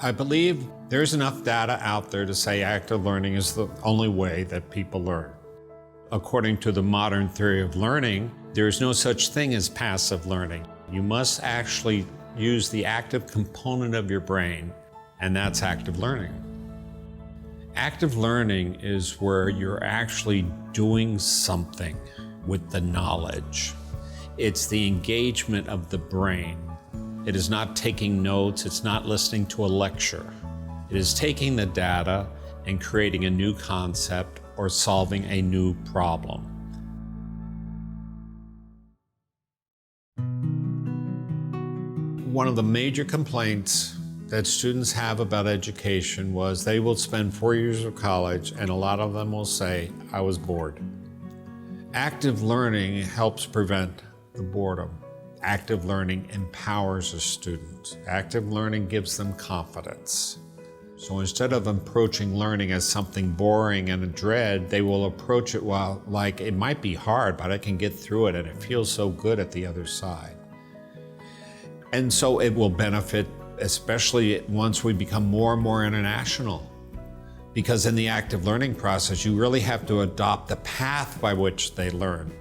I believe there's enough data out there to say active learning is the only way that people learn. According to the modern theory of learning, there is no such thing as passive learning. You must actually use the active component of your brain, and that's active learning. Active learning is where you're actually doing something with the knowledge. It's the engagement of the brain. It is not taking notes, it's not listening to a lecture. It is taking the data and creating a new concept or solving a new problem. One of the major complaints that students have about education was they will spend 4 years of college and a lot of them will say, I was bored. Active learning helps prevent the boredom. Active learning empowers a student. Active learning gives them confidence. So instead of approaching learning as something boring and a dread, they will approach it like it might be hard, but I can get through it and it feels so good at the other side. And so it will benefit, especially once we become more and more international. Because in the active learning process, you really have to adopt the path by which they learn.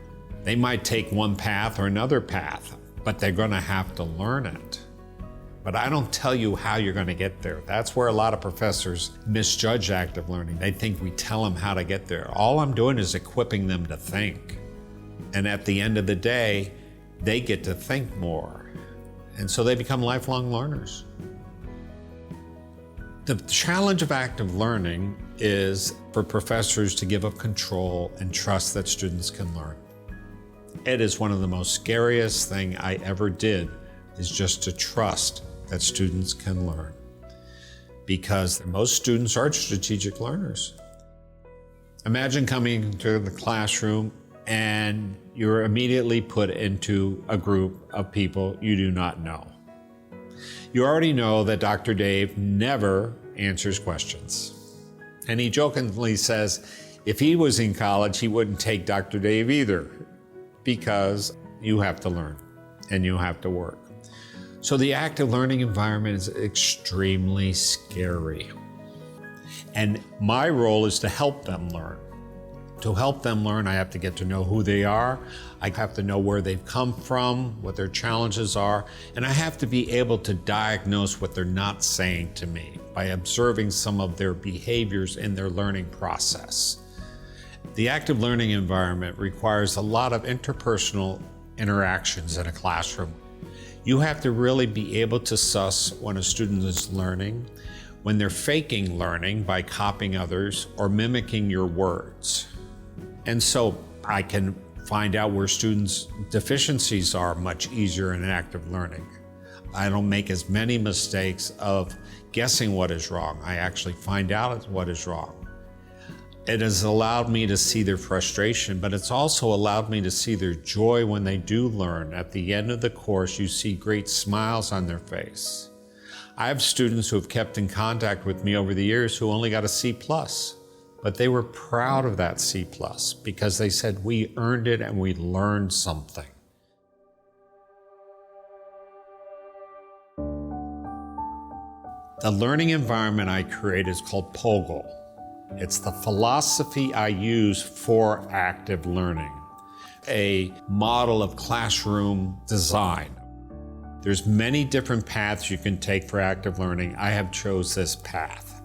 They might take one path or another path, but they're going to have to learn it. But I don't tell you how you're going to get there. That's where a lot of professors misjudge active learning. They think we tell them how to get there. All I'm doing is equipping them to think. And at the end of the day, they get to think more. And so they become lifelong learners. The challenge of active learning is for professors to give up control and trust that students can learn. It is one of the most scariest things I ever did, is just to trust that students can learn. Because most students are strategic learners. Imagine coming to the classroom and you're immediately put into a group of people you do not know. You already know that Dr. Dave never answers questions. And he jokingly says, if he was in college, he wouldn't take Dr. Dave either, because you have to learn and you have to work. So the active learning environment is extremely scary. And my role is to help them learn. To help them learn, I have to get to know who they are. I have to know where they've come from, what their challenges are, and I have to be able to diagnose what they're not saying to me by observing some of their behaviors in their learning process. The active learning environment requires a lot of interpersonal interactions in a classroom. You have to really be able to suss when a student is learning, when they're faking learning by copying others or mimicking your words. And so I can find out where students' deficiencies are much easier in active learning. I don't make as many mistakes of guessing what is wrong. I actually find out what is wrong. It has allowed me to see their frustration, but it's also allowed me to see their joy when they do learn. At the end of the course, you see great smiles on their face. I have students who have kept in contact with me over the years who only got a C+, but they were proud of that C+, because they said, we earned it and we learned something. The learning environment I create is called POGLE. It's the philosophy I use for active learning, a model of classroom design. There's many different paths you can take for active learning. I have chose this path.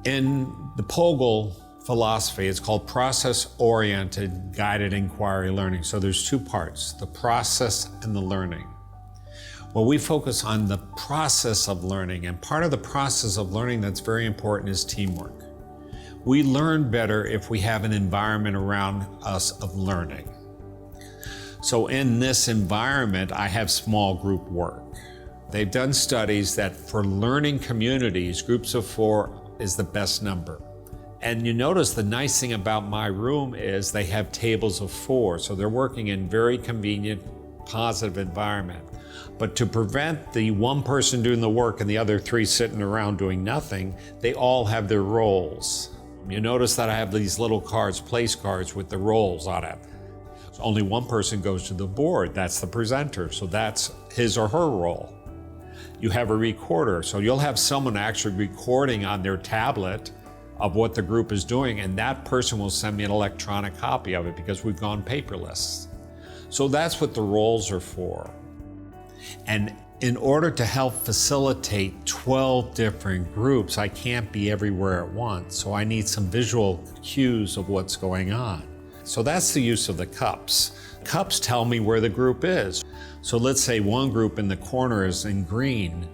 In the POGLE philosophy, it's called process-oriented guided inquiry learning. So there's two parts, the process and the learning. Well, we focus on the process of learning, and part of the process of learning that's very important is teamwork. We learn better if we have an environment around us of learning. So in this environment, I have small group work. They've done studies that for learning communities, groups of 4 is the best number. And you notice the nice thing about my room is they have tables of 4, so they're working in very convenient, positive environment. But to prevent the one person doing the work and the other 3 sitting around doing nothing, they all have their roles. You notice that I have these little cards, place cards with the roles on it. So only one person goes to the board, that's the presenter, so that's his or her role. You have a recorder, so you'll have someone actually recording on their tablet of what the group is doing, and that person will send me an electronic copy of it because we've gone paperless. So that's what the roles are for. And in order to help facilitate 12 different groups, I can't be everywhere at once, so I need some visual cues of what's going on. So that's the use of the cups. Cups tell me where the group is. So let's say one group in the corner is in green.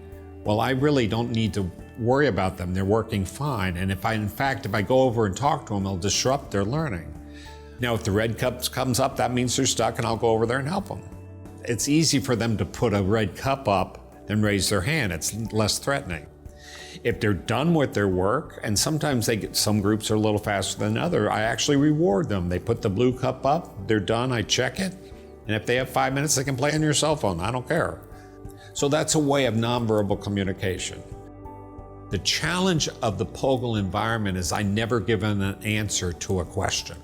Well, I really don't need to worry about them. They're working fine. And if I go over and talk to them, it'll disrupt their learning. Now, if the red cup comes up, that means they're stuck, and I'll go over there and help them. It's easy for them to put a red cup up than raise their hand. It's less threatening. If they're done with their work, and sometimes some groups are a little faster than others, I actually reward them. They put the blue cup up, they're done, I check it, and if they have 5 minutes, they can play on your cell phone. I don't care. So that's a way of nonverbal communication. The challenge of the POGIL environment is I never give them an answer to a question.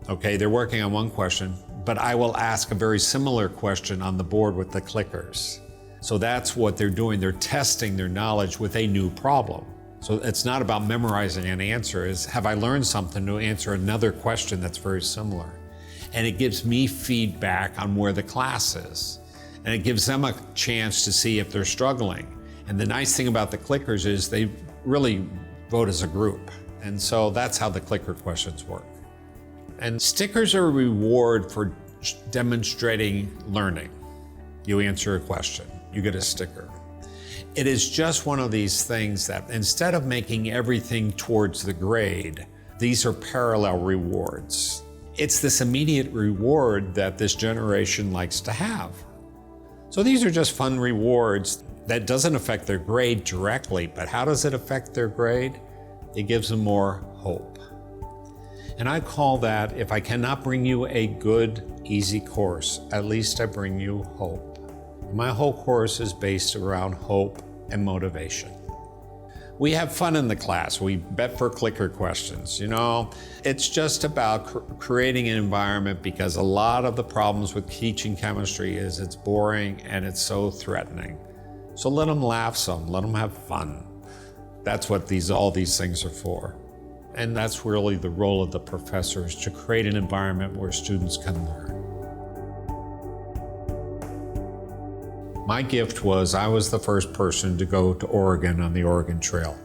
Okay, they're working on one question, but I will ask a very similar question on the board with the clickers. So that's what they're doing. They're testing their knowledge with a new problem. So it's not about memorizing an answer, it's have I learned something to answer another question that's very similar. And it gives me feedback on where the class is. And it gives them a chance to see if they're struggling. And the nice thing about the clickers is they really vote as a group. And so that's how the clicker questions work. And stickers are a reward for demonstrating learning. You answer a question, you get a sticker. It is just one of these things that instead of making everything towards the grade, these are parallel rewards. It's this immediate reward that this generation likes to have. So these are just fun rewards that doesn't affect their grade directly, but how does it affect their grade? It gives them more hope. And I call that, if I cannot bring you a good, easy course, at least I bring you hope. My whole course is based around hope and motivation. We have fun in the class. We bet for clicker questions. It's just about creating an environment, because a lot of the problems with teaching chemistry is it's boring and it's so threatening. So let them laugh some, let them have fun. That's what all these things are for. And that's really the role of the professor, is to create an environment where students can learn. My gift was I was the first person to go to Oregon on the Oregon Trail.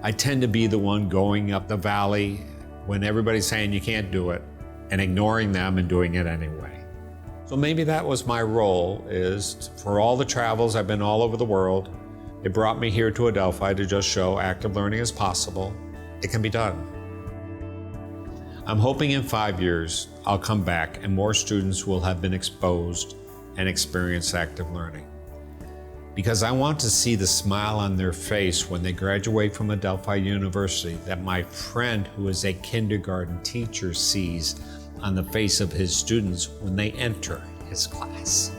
I tend to be the one going up the valley when everybody's saying you can't do it, and ignoring them and doing it anyway. So maybe that was my role, is for all the travels, I've been all over the world. It brought me here to Adelphi to just show active learning is possible. It can be done. I'm hoping in 5 years, I'll come back and more students will have been exposed and experienced active learning. Because I want to see the smile on their face when they graduate from Adelphi University that my friend who is a kindergarten teacher sees on the face of his students when they enter his class.